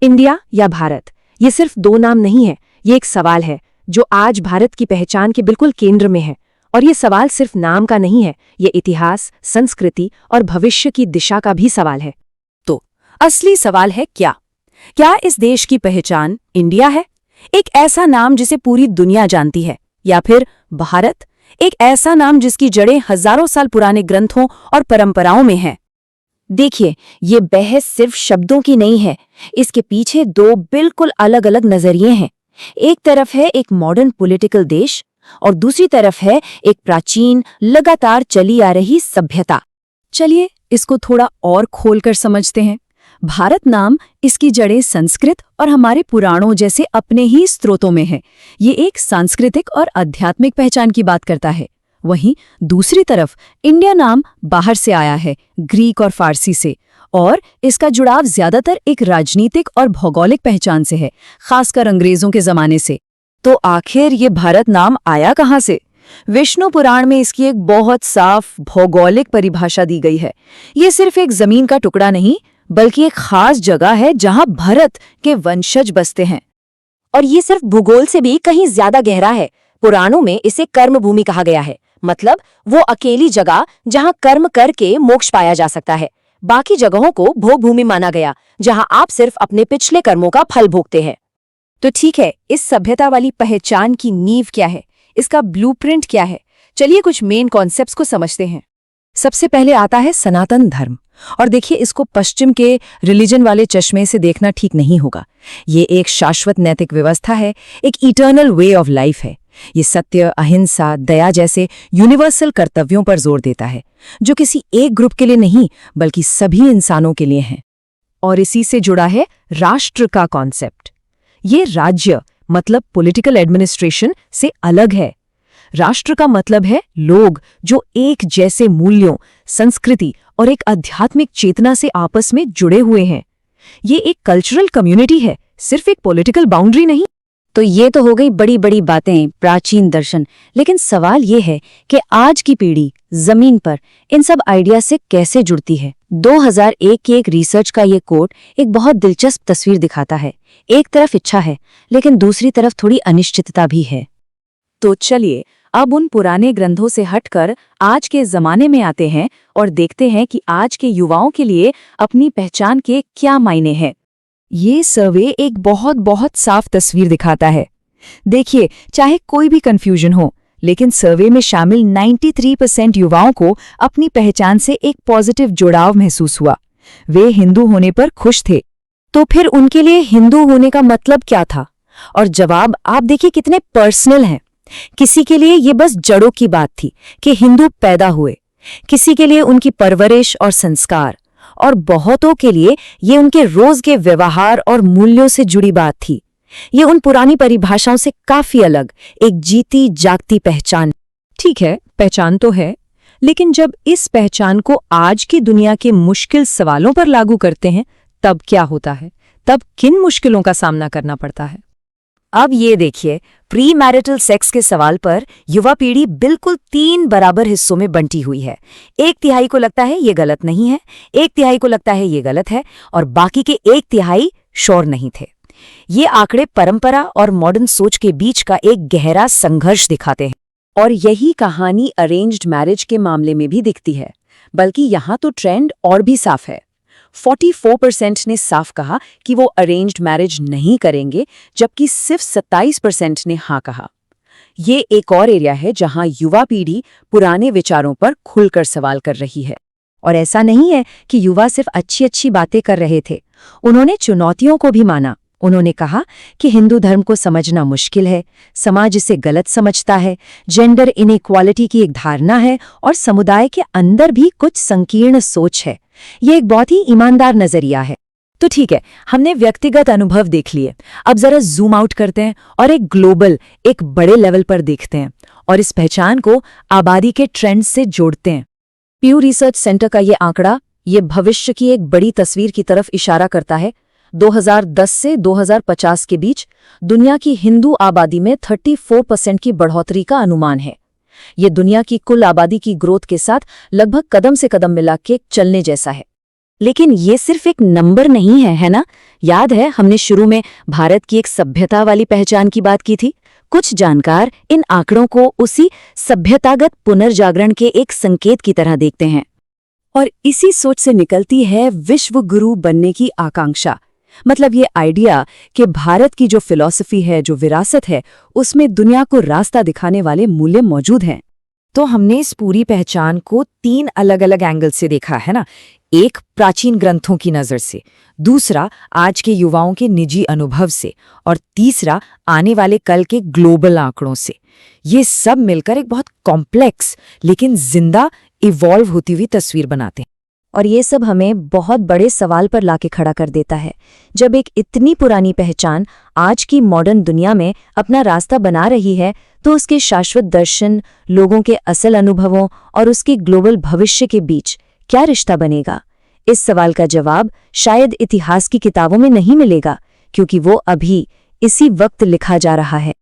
India या भारत, ये सिर्फ दो नाम नहीं है, ये एक सवाल है जो आज भारत की पहचान के बिल्कुल केंद्र में है। और ये सवाल सिर्फ नाम का नहीं है, ये इतिहास, संस्कृति और भविष्य की दिशा का भी सवाल है। तो असली सवाल है क्या इस देश की पहचान इंडिया है, एक ऐसा नाम जिसे पूरी दुनिया जानती है, या फिर भारत, एक ऐसा नाम जिसकी जड़ें हजारों साल पुराने ग्रंथों और परंपराओं में हैं? देखिए, ये बहस सिर्फ शब्दों की नहीं है, इसके पीछे दो बिल्कुल अलग अलग नजरिए हैं। एक तरफ है एक मॉडर्न पॉलिटिकल देश और दूसरी तरफ है एक प्राचीन, लगातार चली आ रही सभ्यता। चलिए इसको थोड़ा और खोलकर समझते हैं। भारत नाम, इसकी जड़ें संस्कृत और हमारे पुराणों जैसे अपने ही स्रोतों में है। ये एक सांस्कृतिक और आध्यात्मिक पहचान की बात करता है। वहीं दूसरी तरफ इंडिया नाम बाहर से आया है, ग्रीक और फारसी से, और इसका जुड़ाव ज्यादातर एक राजनीतिक और भौगोलिक पहचान से है, खासकर अंग्रेजों के जमाने से। तो आखिर ये भारत नाम आया कहाँ से? विष्णु पुराण में इसकी एक बहुत साफ भौगोलिक परिभाषा दी गई है। ये सिर्फ एक जमीन का टुकड़ा नहीं, बल्कि एक खास जगह है जहां भरत के वंशज बसते हैं। और ये सिर्फ भूगोल से भी कहीं ज्यादा गहरा है। पुराणों में इसे कर्म भूमि कहा गया है, मतलब वो अकेली जगह जहां कर्म करके मोक्ष पाया जा सकता है। बाकी जगहों को भोग भूमि माना गया, जहां आप सिर्फ अपने पिछले कर्मों का फल भोगते हैं। तो ठीक है, इस सभ्यता वाली पहचान की नींव क्या है, इसका ब्लूप्रिंट क्या है? चलिए कुछ मेन कॉन्सेप्ट्स को समझते हैं। सबसे पहले आता है सनातन धर्म। और देखिए, इसको पश्चिम के रिलीजन वाले चश्मे से देखना ठीक नहीं होगा। ये एक शाश्वत नैतिक व्यवस्था है, एक इटर्नल वे ऑफ लाइफ है। ये सत्य, अहिंसा, दया जैसे यूनिवर्सल कर्तव्यों पर जोर देता है, जो किसी एक ग्रुप के लिए नहीं बल्कि सभी इंसानों के लिए हैं। और इसी से जुड़ा है राष्ट्र का कॉन्सेप्ट। ये राज्य मतलब पॉलिटिकल एडमिनिस्ट्रेशन से अलग है। राष्ट्र का मतलब है लोग जो एक जैसे मूल्यों, संस्कृति और एक आध्यात्मिक चेतना से आपस में जुड़े हुए हैं। ये एक कल्चरल कम्युनिटी है, सिर्फ एक पॉलिटिकल बाउंड्री नहीं। तो ये तो हो गई बड़ी बड़ी बातें, प्राचीन दर्शन। लेकिन सवाल ये है कि आज की पीढ़ी जमीन पर इन सब आइडिया से कैसे जुड़ती है। 2001 की एक रिसर्च का ये कोट एक बहुत दिलचस्प तस्वीर दिखाता है। एक तरफ इच्छा है, लेकिन दूसरी तरफ थोड़ी अनिश्चितता भी है। तो चलिए अब उन पुराने ग्रंथों से हटकर आज के जमाने में आते हैं और देखते हैं कि आज के युवाओं के लिए अपनी पहचान के क्या मायने हैं। ये सर्वे एक बहुत साफ तस्वीर दिखाता है। देखिए, चाहे कोई भी कंफ्यूजन हो, लेकिन सर्वे में शामिल 93% युवाओं को अपनी पहचान से एक पॉजिटिव जुड़ाव महसूस हुआ। वे हिंदू होने पर खुश थे। तो फिर उनके लिए हिंदू होने का मतलब क्या था? और जवाब आप देखिए कितने पर्सनल हैं। किसी के लिए ये बस जड़ों की बात थी कि हिंदू पैदा हुए, किसी के लिए उनकी परवरिश और संस्कार, और बहुतों के लिए ये उनके रोज के व्यवहार और मूल्यों से जुड़ी बात थी। ये उन पुरानी परिभाषाओं से काफी अलग, एक जीती जागती पहचान। ठीक है, पहचान तो है, लेकिन जब इस पहचान को आज की दुनिया के मुश्किल सवालों पर लागू करते हैं, तब क्या होता है? तब किन मुश्किलों का सामना करना पड़ता है? अब ये देखिए, प्री मैरिटल सेक्स के सवाल पर युवा पीढ़ी बिल्कुल 3 बराबर हिस्सों में बंटी हुई है। 1/3 को लगता है ये गलत नहीं है, 1/3 को लगता है ये गलत है, और बाकी के 1/3 श्योर नहीं थे। ये आंकड़े परंपरा और मॉडर्न सोच के बीच का एक गहरा संघर्ष दिखाते हैं। और यही कहानी अरेंज्ड मैरिज के मामले में भी दिखती है, बल्कि यहाँ तो ट्रेंड और भी साफ है। 44% ने साफ कहा कि वो अरेंज्ड मैरिज नहीं करेंगे, जबकि सिर्फ 27% ने हाँ कहा। ये एक और एरिया है जहां युवा पीढ़ी पुराने विचारों पर खुलकर सवाल कर रही है। और ऐसा नहीं है कि युवा सिर्फ अच्छी बातें कर रहे थे, उन्होंने चुनौतियों को भी माना। उन्होंने कहा कि हिंदू धर्म को समझना मुश्किल है, समाज इसे गलत समझता है, जेंडर इनइक्वालिटी की एक धारणा है, और समुदाय के अंदर भी कुछ संकीर्ण सोच है। ये एक बहुत ही ईमानदार नजरिया है। तो ठीक है, हमने व्यक्तिगत अनुभव देख लिए। अब जरा जूम आउट करते हैं और एक ग्लोबल, एक बड़े लेवल पर देखते हैं, और इस पहचान को आबादी के ट्रेंड्स से जोड़ते हैं। प्यू रिसर्च सेंटर का ये आंकड़ा ये भविष्य की एक बड़ी तस्वीर की तरफ इशारा करता है। 2010 से 2050 के बीच दुनिया की हिंदू आबादी में 34% की बढ़ोतरी का अनुमान है। ये दुनिया की कुल आबादी की ग्रोथ के साथ लगभग कदम से कदम मिला के चलने जैसा है। लेकिन ये सिर्फ एक नंबर नहीं है ना? याद है हमने शुरू में भारत की एक सभ्यता वाली पहचान की बात की थी। कुछ जानकार इन आंकड़ों को उसी सभ्यतागत पुनर्जागरण के एक संकेत की तरह देखते हैं। और इसी सोच से निकलती है विश्व गुरु बनने की आकांक्षा। मतलब ये आइडिया कि भारत की जो फिलॉसफी है, जो विरासत है, उसमें दुनिया को रास्ता दिखाने वाले मूल्य मौजूद हैं। तो हमने इस पूरी पहचान को 3 अलग-अलग एंगल से देखा है ना। एक प्राचीन ग्रंथों की नज़र से, दूसरा आज के युवाओं के निजी अनुभव से, और तीसरा आने वाले कल के ग्लोबल आंकड़ों से। ये सब मिलकर एक बहुत कॉम्प्लेक्स लेकिन जिंदा इवॉल्व होती हुई तस्वीर बनाते हैं। और ये सब हमें बहुत बड़े सवाल पर लाके खड़ा कर देता है। जब एक इतनी पुरानी पहचान आज की मॉडर्न दुनिया में अपना रास्ता बना रही है, तो उसके शाश्वत दर्शन, लोगों के असल अनुभवों और उसके ग्लोबल भविष्य के बीच क्या रिश्ता बनेगा? इस सवाल का जवाब शायद इतिहास की किताबों में नहीं मिलेगा, क्योंकि वो अभी इसी वक्त लिखा जा रहा है।